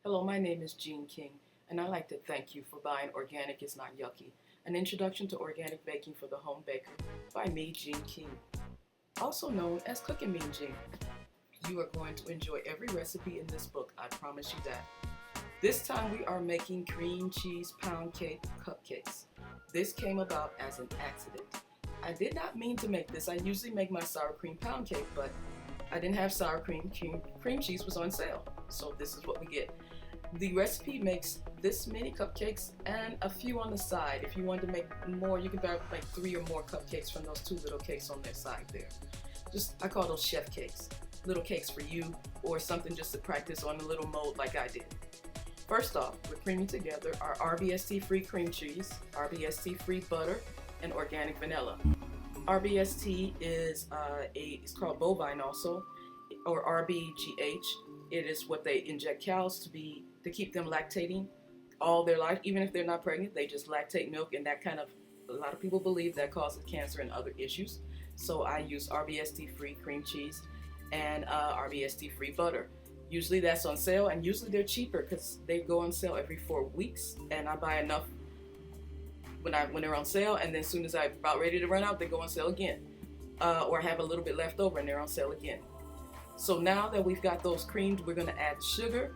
Hello, my name is Jean King, and I'd like to thank you for buying Organic Is Not Yucky, an introduction to organic baking for the home baker by me, Jean King, also known as Cooking Mean Jean. You are going to enjoy every recipe in this book, I promise you that. This time we are making cream cheese pound cake cupcakes. This came about as an accident. I did not mean to make this. I usually make my sour cream pound cake, but I didn't have sour cream. Cream cheese was on sale, so this is what we get. The recipe makes this many cupcakes and a few on the side. If you want to make more, you can make 3 or more cupcakes from those 2 little cakes on their side there. I call those chef cakes. Little cakes for you, or something just to practice on a little mold like I did. First off, we're creaming together our RBST-free cream cheese, RBST-free butter, and organic vanilla. RBST is it's called bovine also, or RBGH. It is what they inject cows to keep them lactating all their life. Even if they're not pregnant, they just lactate milk, and a lot of people believe that causes cancer and other issues. So I use RBST-free cream cheese and RBST-free butter. Usually that's on sale, and usually they're cheaper because they go on sale every 4 weeks, and I buy enough when they're on sale, and then as soon as I'm about ready to run out, they go on sale again. Or I have a little bit left over and they're on sale again. So now that we've got those creamed, we're going to add sugar.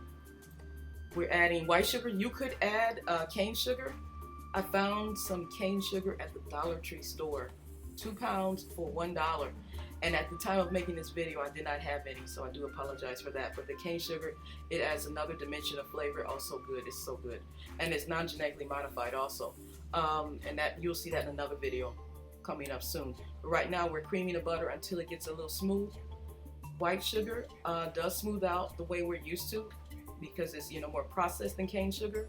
We're adding white sugar. You could add cane sugar. I found some cane sugar at the Dollar Tree store, 2 pounds for $1. And at the time of making this video, I did not have any, so I do apologize for that. But the cane sugar, it adds another dimension of flavor. Also good. It's so good. And it's non-genetically modified also. And that you'll see that in another video coming up soon. But right now, we're creaming the butter until it gets a little smooth. White sugar does smooth out the way we're used to because it's more processed than cane sugar.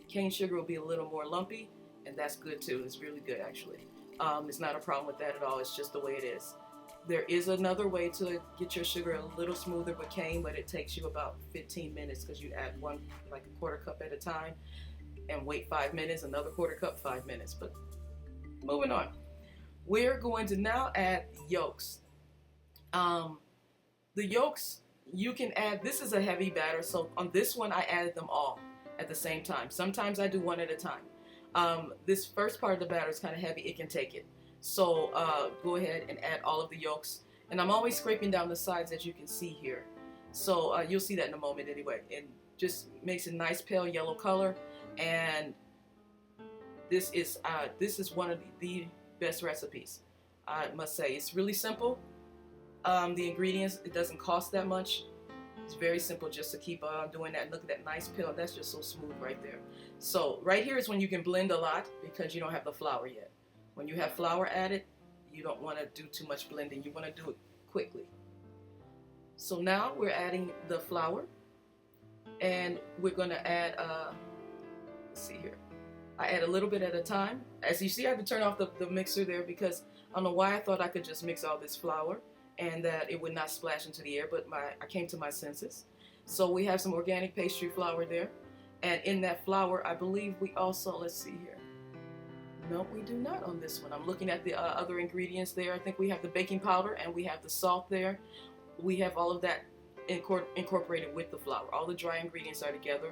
Cane sugar will be a little more lumpy, and that's good too. It's really good actually. It's not a problem with that at all. It's just the way it is. There is another way to get your sugar a little smoother with cane, but it takes you about 15 minutes because you add one, like a quarter cup at a time, and wait 5 minutes, another quarter cup, 5 minutes. But moving on. We're going to now add yolks. The yolks, you can add, this is a heavy batter, so on this one I added them all at the same time. Sometimes I do one at a time. This first part of the batter is kind of heavy, it can take it. So go ahead and add all of the yolks. And I'm always scraping down the sides, as you can see here. So you'll see that in a moment anyway. It just makes a nice pale yellow color. And this is one of the best recipes, I must say. It's really simple. The ingredients, it doesn't cost that much. It's very simple just to keep doing that. Look at that nice peel. That's just so smooth right there. So right here is when you can blend a lot because you don't have the flour yet. When you have flour added, you don't want to do too much blending. You want to do it quickly. So now we're adding the flour, and we're going to add, let's see here. I add a little bit at a time. As you see, I have to turn off the mixer there because I don't know why I thought I could just mix all this flour and that it would not splash into the air, but I came to my senses. So we have some organic pastry flour there. And in that flour, I believe we also, let's see here. No, we do not on this one. I'm looking at the other ingredients there. I think we have the baking powder and we have the salt there. We have all of that incorporated with the flour. All the dry ingredients are together.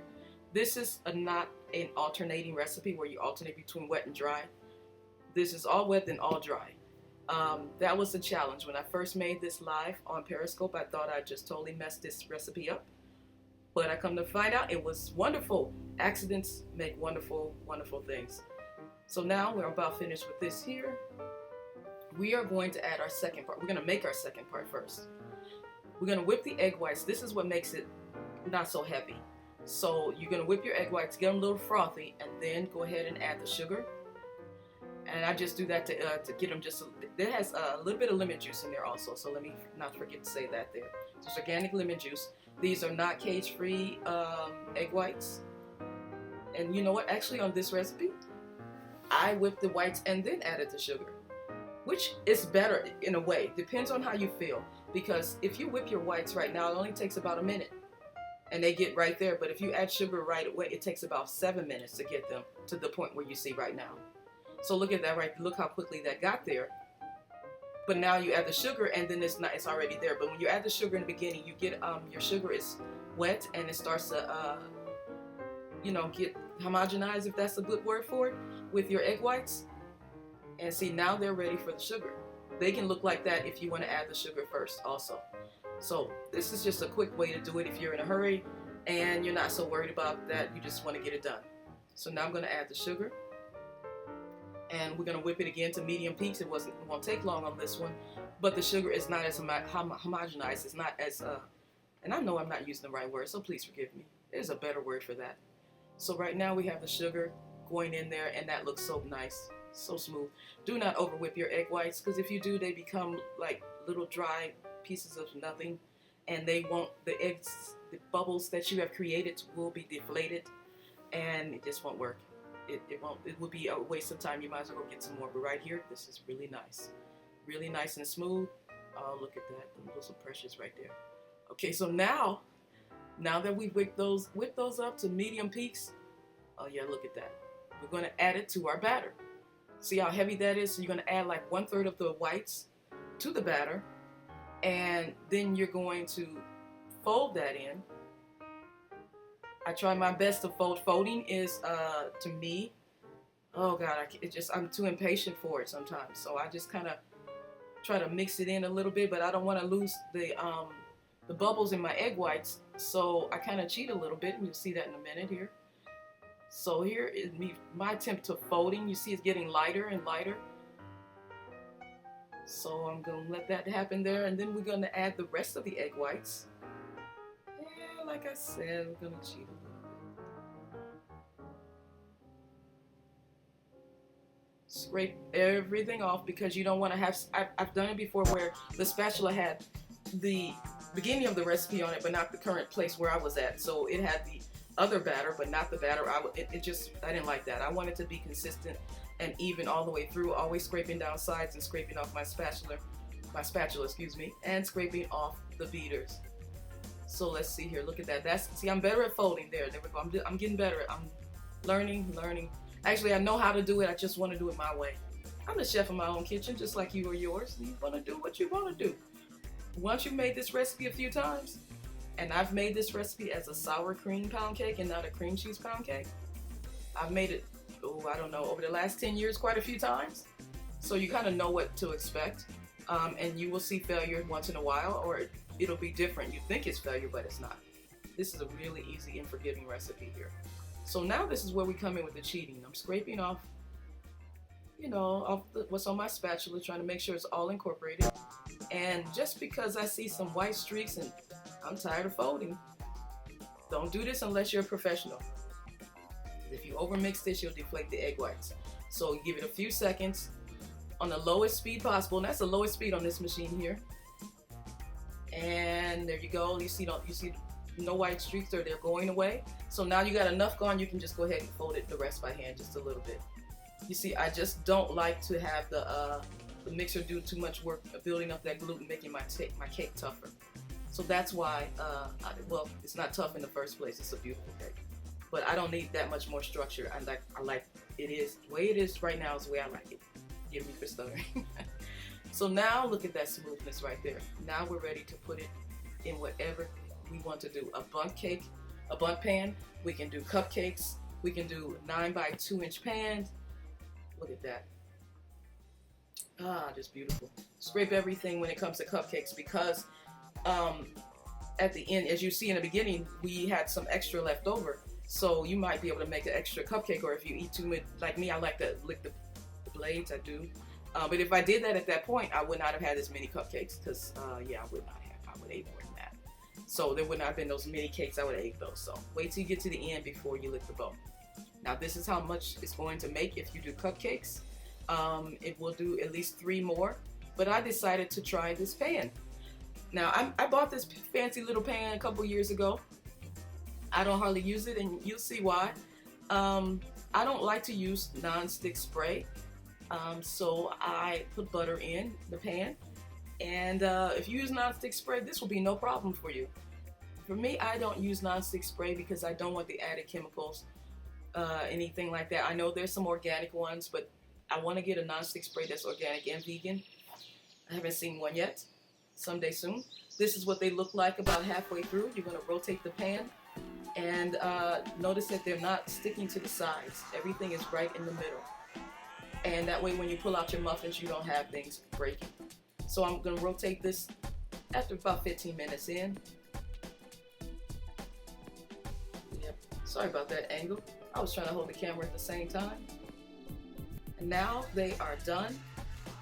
This is not an alternating recipe where you alternate between wet and dry. This is all wet and all dry. That was a challenge. When I first made this live on Periscope, I thought I just totally messed this recipe up. But I come to find out it was wonderful. Accidents make wonderful, wonderful things. So now we're about finished with this here. We are going to add our second part. We're going to make our second part first. We're going to whip the egg whites. This is what makes it not so heavy. So you're going to whip your egg whites, get them a little frothy, and then go ahead and add the sugar. And I just do that to get them just, it has a little bit of lemon juice in there also. So let me not forget to say that there. So it's organic lemon juice. These are not cage-free egg whites. And you know what? Actually on this recipe, I whipped the whites and then added the sugar, which is better in a way. Depends on how you feel. Because if you whip your whites right now, it only takes about a minute. And they get right there. But if you add sugar right away, it takes about 7 minutes to get them to the point where you see right now. So look at that right. Look how quickly that got there. But now you add the sugar and then it's already there. But when you add the sugar in the beginning, you get your sugar is wet and it starts to get homogenized, if that's a good word for it, with your egg whites. And see, now they're ready for the sugar. They can look like that if you want to add the sugar first also. So this is just a quick way to do it if you're in a hurry and you're not so worried about that. You just want to get it done. So now I'm going to add the sugar. And we're going to whip it again to medium peaks. It won't take long on this one. But the sugar is not as homogenized. It's not as, and I know I'm not using the right word, so please forgive me. There's a better word for that. So right now we have the sugar going in there, and that looks so nice, so smooth. Do not over whip your egg whites, because if you do, they become like little dry pieces of nothing, and the bubbles that you have created will be deflated, and it just won't work. It would be a waste of time. You might as well go get some more. But right here, this is really nice and smooth. Oh, look at that, those are precious right there. Okay, so now that we've whipped those up to medium peaks, oh yeah, look at that. We're going to add it to our batter. See how heavy that is? So you're going to add like 1/3 of the whites to the batter, and then you're going to fold that in. I try my best to fold. Folding is, to me, oh God, I'm too impatient for it sometimes. So I just kind of try to mix it in a little bit, but I don't want to lose the bubbles in my egg whites. So I kind of cheat a little bit, and you'll see that in a minute here. So here is my attempt to folding. You see it's getting lighter and lighter. So I'm going to let that happen there, and then we're going to add the rest of the egg whites. Yeah, like I said, we're going to cheat a little bit. Scrape everything off, because you don't want to have, I've done it before where the spatula had the beginning of the recipe on it, but not the current place where I was at. So it had the other batter, but not the batter. I didn't like that. I wanted to be consistent and even all the way through, always scraping down sides and scraping off my spatula, and scraping off the beaters. So let's see here. Look at that. See, I'm better at folding. There we go. I'm getting better. I'm learning. Actually, I know how to do it. I just want to do it my way. I'm the chef in my own kitchen, just like you or yours. You want to do what you want to do. Once you've made this recipe a few times, and I've made this recipe as a sour cream pound cake and not a cream cheese pound cake. I've made it, I don't know, over the last 10 years quite a few times. So you kind of know what to expect. And you will see failure once in a while, or it'll be different. You think it's failure, but it's not. This is a really easy and forgiving recipe here. So now this is where we come in with the cheating. I'm scraping off, what's on my spatula, trying to make sure it's all incorporated. And just because I see some white streaks and I'm tired of folding, don't do this unless you're a professional. If you overmix this, you'll deflate the egg whites. So you give it a few seconds on the lowest speed possible, and that's the lowest speed on this machine here. And there you go. You see no white streaks, or they're going away. So now you got enough gone, you can just go ahead and fold it the rest by hand just a little bit. You see, I just don't like to have the mixer do too much work building up that gluten, making my cake tougher. So that's why, it's not tough in the first place. It's a beautiful cake. But I don't need that much more structure. I like it is the way it is right now is the way I like it. Give me for stuttering. So now look at that smoothness right there. Now we're ready to put it in whatever we want to do. A bundt pan. We can do cupcakes. We can do 9 by 2 inch pans. Look at that. Just beautiful. Scrape everything when it comes to cupcakes, because at the end, as you see in the beginning, we had some extra left over. So you might be able to make an extra cupcake, or if you eat too much, like me, I like to lick the blades, I do. But if I did that at that point, I would not have had as many cupcakes, because, I would not have. I would have ate more than that. So there would not have been those mini cakes. I would have ate those. So wait till you get to the end before you lick the bowl. Now this is how much it's going to make if you do cupcakes. It will do at least 3 more, but I decided to try this pan. Now I bought this fancy little pan a couple years ago. I don't hardly use it, and you'll see why. I don't like to use non-stick spray, so I put butter in the pan, and if you use non-stick spray, this will be no problem for you. For me, I don't use non-stick spray because I don't want the added chemicals, anything like that. I know there's some organic ones, but I want to get a non-stick spray that's organic and vegan. I haven't seen one yet. Someday soon. This is what they look like about halfway through. You're going to rotate the pan, And notice that they're not sticking to the sides. Everything is right in the middle. And that way when you pull out your muffins, you don't have things breaking. So I'm going to rotate this after about 15 minutes in. Yep. Sorry about that angle. I was trying to hold the camera at the same time. And now they are done.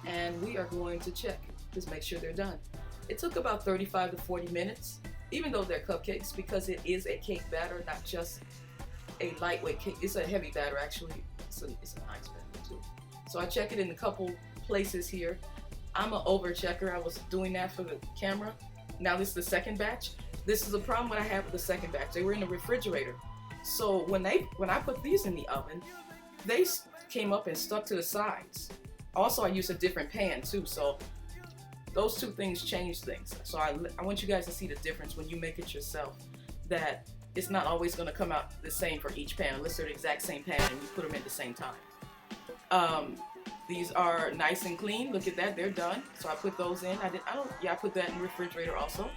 And we are going to check. Just make sure they're done. It took about 35 to 40 minutes, even though they're cupcakes, because it is a cake batter, not just a lightweight cake. It's a heavy batter, actually. It's a nice batter, too. So I check it in a couple places here. I'm an over checker. I was doing that for the camera. Now this is the second batch. This is a problem that I had with the second batch. They were in the refrigerator. So when I put these in the oven, they came up and stuck to the sides. Also, I used a different pan, too, so those two things change things. So I want you guys to see the difference when you make it yourself, that it's not always going to come out the same for each pan, unless they're the exact same pan and you put them at the same time. These are nice and clean. Look at that, they're done. So I put those in. I put that in the refrigerator also.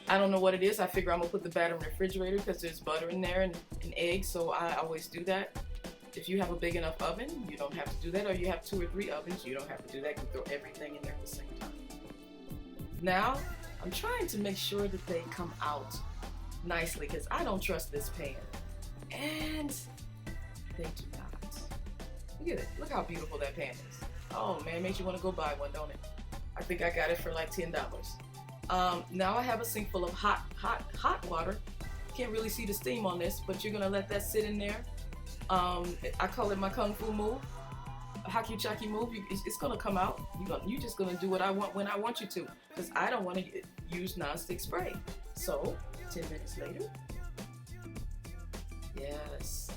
I don't know what it is. I figure I'm gonna put the batter in the refrigerator because there's butter in there and eggs, so I always do that. If you have a big enough oven, you don't have to do that, or you have 2 or 3 ovens, you don't have to do that. You can throw everything in there at the same time. Now, I'm trying to make sure that they come out nicely because I don't trust this pan. And they do not. Look at it. Look how beautiful that pan is. Oh man, it makes you want to go buy one, don't it? I think I got it for like $10. Now I have a sink full of hot water. Can't really see the steam on this, but you're gonna let that sit in there. I call it my kung fu move, a haki-chaki move. It's gonna come out. You're just gonna do what I want when I want you to, because I don't want to use nonstick spray. So 10 minutes later, yes,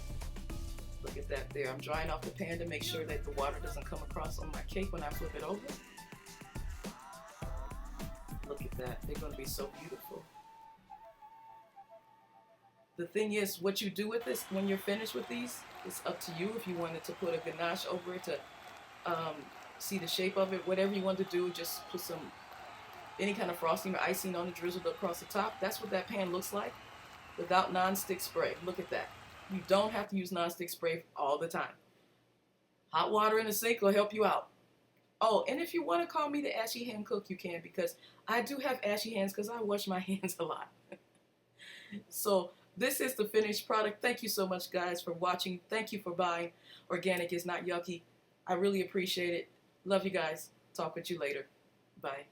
look at that there. I'm drying off the pan to make sure that the water doesn't come across on my cake when I flip it over. Look at that. They're gonna be so beautiful. The thing is, what you do with this when you're finished with these, it's up to you. If you wanted to put a ganache over it to see the shape of it, whatever you want to do, just put any kind of frosting or icing on it, drizzled across the top. That's what that pan looks like without non-stick spray. Look at that. You don't have to use non-stick spray all the time. Hot water in the sink will help you out. Oh, and if you want to call me the ashy hand cook, you can, because I do have ashy hands because I wash my hands a lot. So this is the finished product. Thank you so much, guys, for watching. Thank you for buying Organic Is Not Yucky. I really appreciate it. Love you guys. Talk with you later. Bye.